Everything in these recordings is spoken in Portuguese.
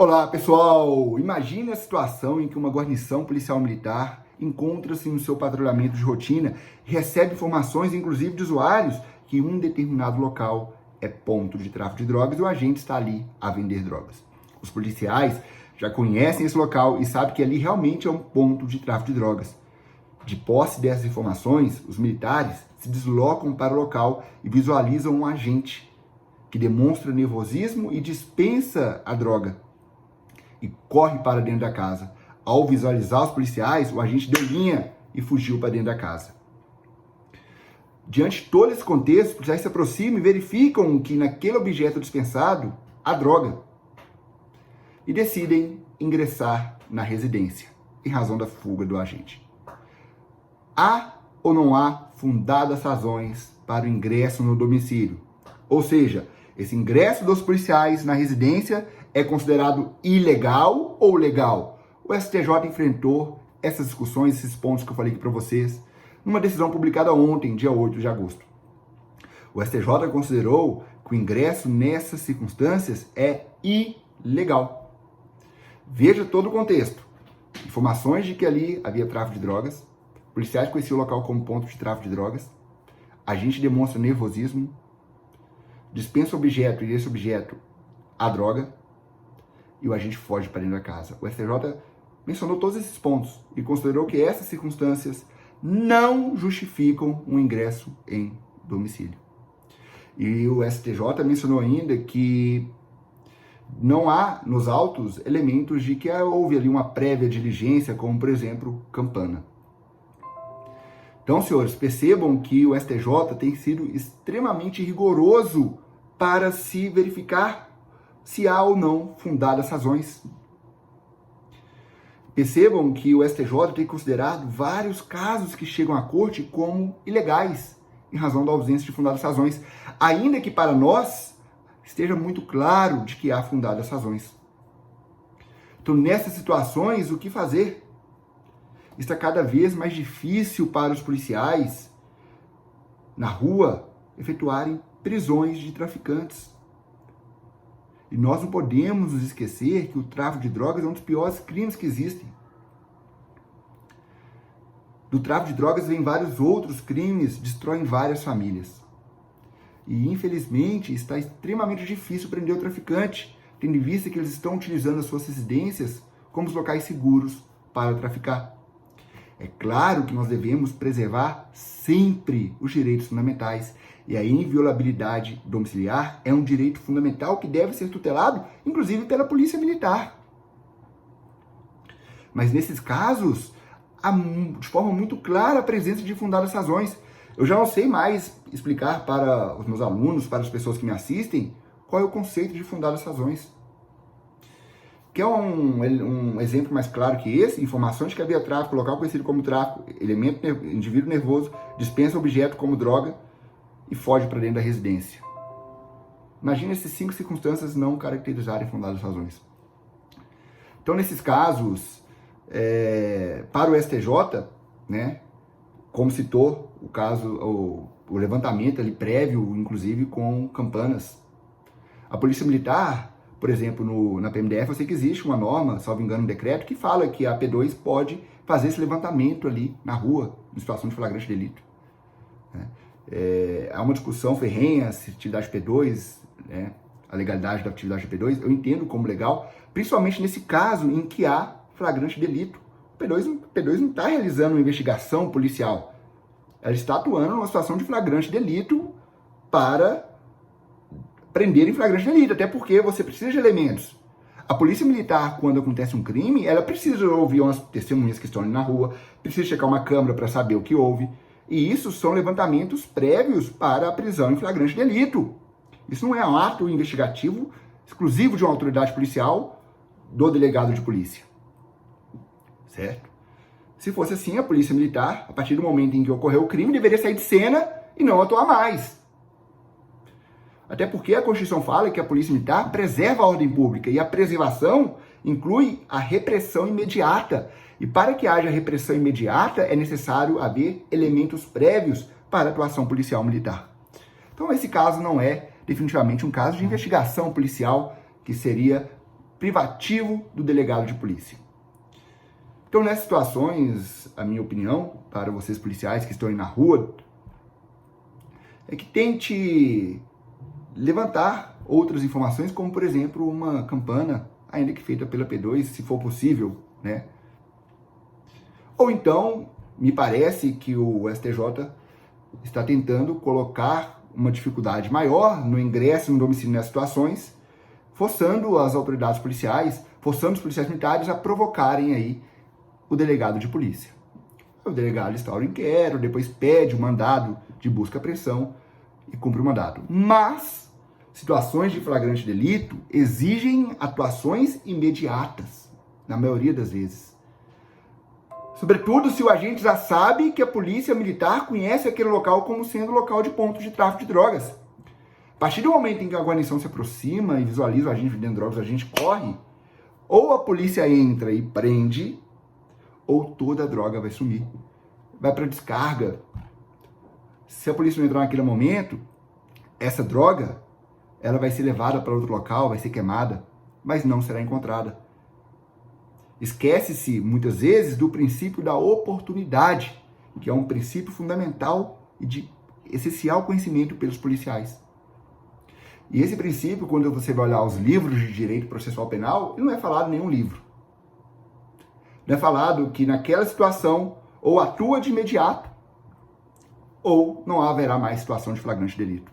Olá, pessoal! Imagine a situação em que uma guarnição policial militar encontra-se no seu patrulhamento de rotina e recebe informações, inclusive de usuários, que um determinado local é ponto de tráfico de drogas e o agente está ali a vender drogas. Os policiais já conhecem esse local e sabem que ali realmente é um ponto de tráfico de drogas. De posse dessas informações, os militares se deslocam para o local e visualizam um agente que demonstra nervosismo e dispensa a droga e corre para dentro da casa. Ao visualizar os policiais, o agente deu linha e fugiu para dentro da casa. Diante de todo esse contexto, os policiais se aproximam e verificam que naquele objeto dispensado há droga e decidem ingressar na residência, em razão da fuga do agente. Há ou não há fundadas razões para o ingresso no domicílio? Ou seja, esse ingresso dos policiais na residência é considerado ilegal ou legal? O STJ enfrentou essas discussões, esses pontos que eu falei aqui para vocês, numa decisão publicada ontem, dia 8 de agosto. O STJ considerou que o ingresso nessas circunstâncias é ilegal. Veja todo o contexto. Informações de que ali havia tráfico de drogas, policiais conheciam o local como ponto de tráfico de drogas, agente demonstra nervosismo, dispensa objeto e esse objeto a droga, e o agente foge para dentro da casa. O STJ mencionou todos esses pontos e considerou que essas circunstâncias não justificam um ingresso em domicílio. E o STJ mencionou ainda que não há nos autos elementos de que houve ali uma prévia diligência, como por exemplo, campana. Então, senhores, percebam que o STJ tem sido extremamente rigoroso para se verificar se há ou não fundadas razões. Percebam que o STJ tem considerado vários casos que chegam à corte como ilegais, em razão da ausência de fundadas razões, ainda que para nós esteja muito claro de que há fundadas razões. Então, nessas situações, o que fazer? Está cada vez mais difícil para os policiais na rua efetuarem prisões de traficantes. E nós não podemos nos esquecer que o tráfico de drogas é um dos piores crimes que existem. Do tráfico de drogas vem vários outros crimes, destroem várias famílias. E infelizmente está extremamente difícil prender o traficante, tendo em vista que eles estão utilizando as suas residências como os locais seguros para traficar. É claro que nós devemos preservar sempre os direitos fundamentais. E a inviolabilidade domiciliar é um direito fundamental que deve ser tutelado, inclusive pela Polícia Militar. Mas nesses casos, há de forma muito clara a presença de fundadas razões. Eu já não sei mais explicar para os meus alunos, para as pessoas que me assistem, qual é o conceito de fundadas razões. Quer um exemplo mais claro que esse? Informações de que havia tráfico, local conhecido como tráfico, indivíduo nervoso, dispensa objeto como droga e foge para dentro da residência. Imagina essas 5 circunstâncias não caracterizarem fundadas razões. Então, nesses casos, para o STJ, né, como citou o caso, o levantamento ali prévio, inclusive com campanas, a Polícia Militar, por exemplo, na PMDF, eu sei que existe uma norma, salvo engano, um decreto, que fala que a P2 pode fazer esse levantamento ali na rua, em situação de flagrante delito. Há uma discussão ferrenha se atividade P2, né, a legalidade da atividade P2, eu entendo como legal, principalmente nesse caso em que há flagrante delito. O P2 não está realizando uma investigação policial, ela está atuando numa situação de flagrante delito para prender em flagrante delito, até porque você precisa de elementos. A Polícia Militar, quando acontece um crime, ela precisa ouvir umas testemunhas que estão ali na rua, precisa checar uma câmera para saber o que houve, e isso são levantamentos prévios para a prisão em flagrante delito. Isso não é um ato investigativo exclusivo de uma autoridade policial do delegado de polícia. Certo? Se fosse assim, a Polícia Militar, a partir do momento em que ocorreu o crime, deveria sair de cena e não atuar mais. Até porque a Constituição fala que a Polícia Militar preserva a ordem pública e a preservação inclui a repressão imediata. E para que haja repressão imediata, é necessário haver elementos prévios para a atuação policial militar. Então, esse caso não é definitivamente um caso de investigação policial que seria privativo do delegado de polícia. Então, nessas situações, a minha opinião, para vocês policiais que estão aí na rua, é que tente levantar outras informações, como, por exemplo, uma campana, ainda que feita pela P2, se for possível, né? Ou então, me parece que o STJ está tentando colocar uma dificuldade maior no ingresso no domicílio nessas situações, forçando as autoridades policiais, forçando os policiais militares a provocarem aí o delegado de polícia. O delegado instaura o inquérito, depois pede o mandado de busca e apreensão e cumpre o mandado. Mas situações de flagrante delito exigem atuações imediatas, na maioria das vezes. Sobretudo se o agente já sabe que a polícia militar conhece aquele local como sendo local de ponto de tráfico de drogas. A partir do momento em que a guarnição se aproxima e visualiza o agente vendendo drogas, o agente corre, ou a polícia entra e prende, ou toda a droga vai sumir. Vai para descarga. Se a polícia não entrar naquele momento, essa droga, ela vai ser levada para outro local, vai ser queimada, mas não será encontrada. Esquece-se, muitas vezes, do princípio da oportunidade, que é um princípio fundamental e de essencial conhecimento pelos policiais. E esse princípio, quando você vai olhar os livros de direito processual penal, ele não é falado em nenhum livro. Não é falado que naquela situação ou atua de imediato ou não haverá mais situação de flagrante delito.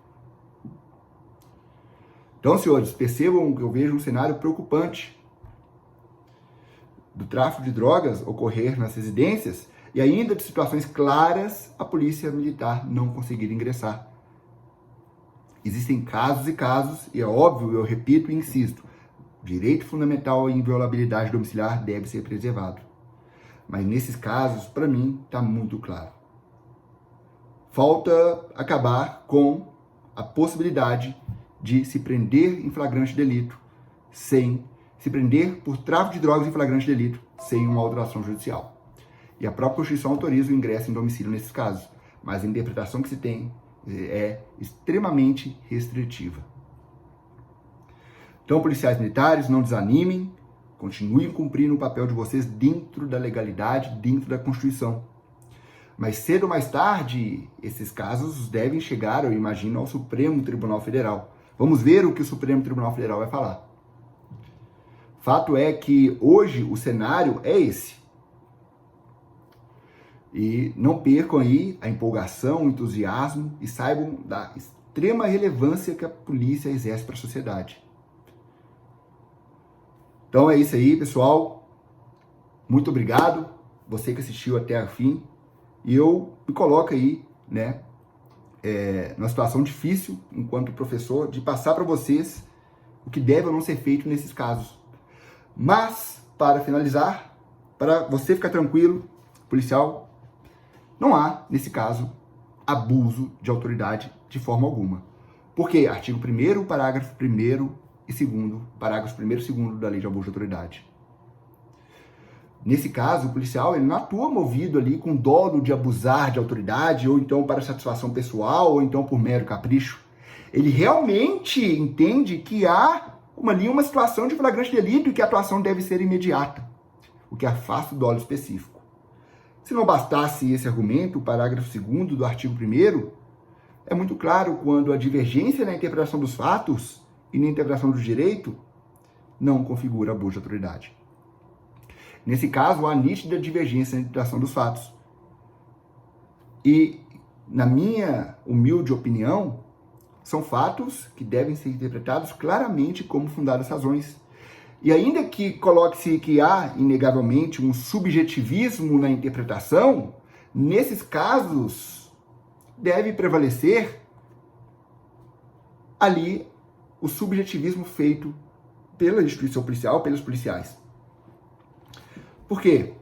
Então, senhores, percebam que eu vejo um cenário preocupante do tráfico de drogas ocorrer nas residências e ainda de situações claras a polícia militar não conseguir ingressar. Existem casos e casos, e é óbvio, eu repito e insisto, o direito fundamental à inviolabilidade domiciliar deve ser preservado. Mas nesses casos, para mim, está muito claro. Falta acabar com a possibilidade de se prender em flagrante delito sem se prender por tráfico de drogas em flagrante delito sem uma autuação judicial. E a própria Constituição autoriza o ingresso em domicílio nesses casos, mas a interpretação que se tem é extremamente restritiva. Então, policiais militares, não desanimem, continuem cumprindo o papel de vocês dentro da legalidade, dentro da Constituição. Mas cedo ou mais tarde, esses casos devem chegar, eu imagino, ao Supremo Tribunal Federal. Vamos ver o que o Supremo Tribunal Federal vai falar. Fato é que hoje o cenário é esse. E não percam aí a empolgação, o entusiasmo e saibam da extrema relevância que a polícia exerce para a sociedade. Então é isso aí, pessoal. Muito obrigado, você que assistiu até o fim. E eu me coloco aí, né, numa situação difícil, enquanto professor, de passar para vocês o que deve ou não ser feito nesses casos. Mas, para finalizar, para você ficar tranquilo, policial, não há, nesse caso, abuso de autoridade de forma alguma. Porque artigo 1º, parágrafo 1º e 2º, parágrafo 1º e 2º da Lei de Abuso de Autoridade. Nesse caso, o policial ele não atua movido ali com dolo de abusar de autoridade, ou então para satisfação pessoal, ou então por mero capricho. Ele realmente entende que há uma situação de flagrante delito e que a atuação deve ser imediata, o que afasta o dolo específico. Se não bastasse esse argumento, o parágrafo 2º do artigo 1º, é muito claro quando a divergência na interpretação dos fatos e na interpretação do direito não configura abuso de autoridade. Nesse caso, há nítida divergência na interpretação dos fatos. E, na minha humilde opinião, são fatos que devem ser interpretados claramente como fundadas razões. E ainda que coloque-se que há, inegavelmente, um subjetivismo na interpretação, nesses casos deve prevalecer ali o subjetivismo feito pela instituição policial, pelos policiais. Por quê?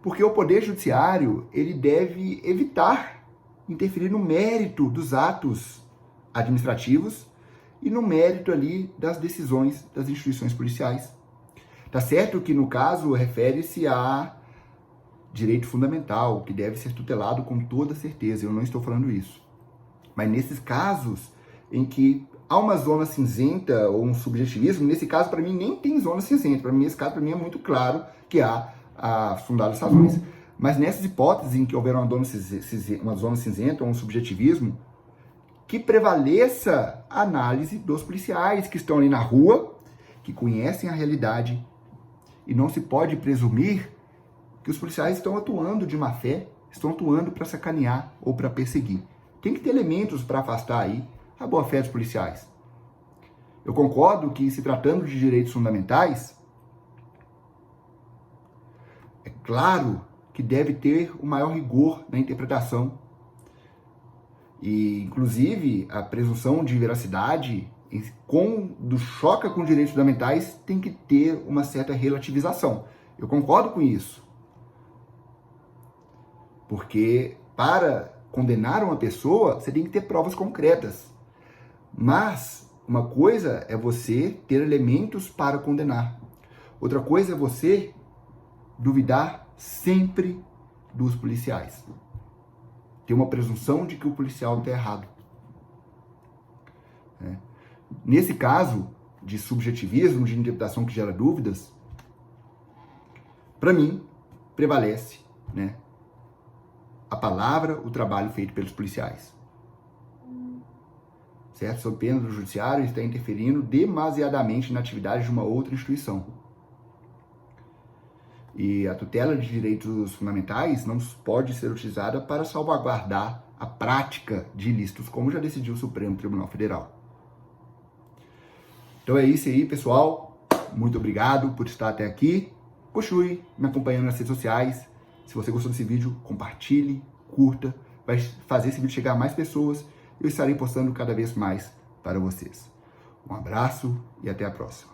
Porque o Poder Judiciário ele deve evitar interferir no mérito dos atos administrativos e no mérito ali das decisões das instituições policiais. Tá certo que, no caso, refere-se a direito fundamental, que deve ser tutelado com toda certeza, eu não estou falando isso. Mas nesses casos em que há uma zona cinzenta ou um subjetivismo. Nesse caso, para mim, nem tem zona cinzenta. Para mim, esse caso, para mim, é muito claro que há fundadas razões. Mas nessas hipóteses em que houver uma zona cinzenta ou um subjetivismo, que prevaleça a análise dos policiais que estão ali na rua, que conhecem a realidade, e não se pode presumir que os policiais estão atuando de má fé, estão atuando para sacanear ou para perseguir. Tem que ter elementos para afastar aí a boa fé dos policiais. Eu concordo que, se tratando de direitos fundamentais, é claro que deve ter o maior rigor na interpretação. E, inclusive, a presunção de veracidade, quando choca com direitos fundamentais, tem que ter uma certa relativização. Eu concordo com isso. Porque, para condenar uma pessoa, você tem que ter provas concretas. Mas, uma coisa é você ter elementos para condenar. Outra coisa é você duvidar sempre dos policiais. Tem uma presunção de que o policial está errado. Nesse caso de subjetivismo, de interpretação que gera dúvidas, para mim, prevalece, a palavra, o trabalho feito pelos policiais. Certo? Sob pena do judiciário, está interferindo demasiadamente na atividade de uma outra instituição. E a tutela de direitos fundamentais não pode ser utilizada para salvaguardar a prática de ilícitos, como já decidiu o Supremo Tribunal Federal. Então é isso aí, pessoal. Muito obrigado por estar até aqui. Continue me acompanhando nas redes sociais. Se você gostou desse vídeo, compartilhe, curta. Vai fazer esse vídeo chegar a mais pessoas. Eu estarei postando cada vez mais para vocês. Um abraço e até a próxima.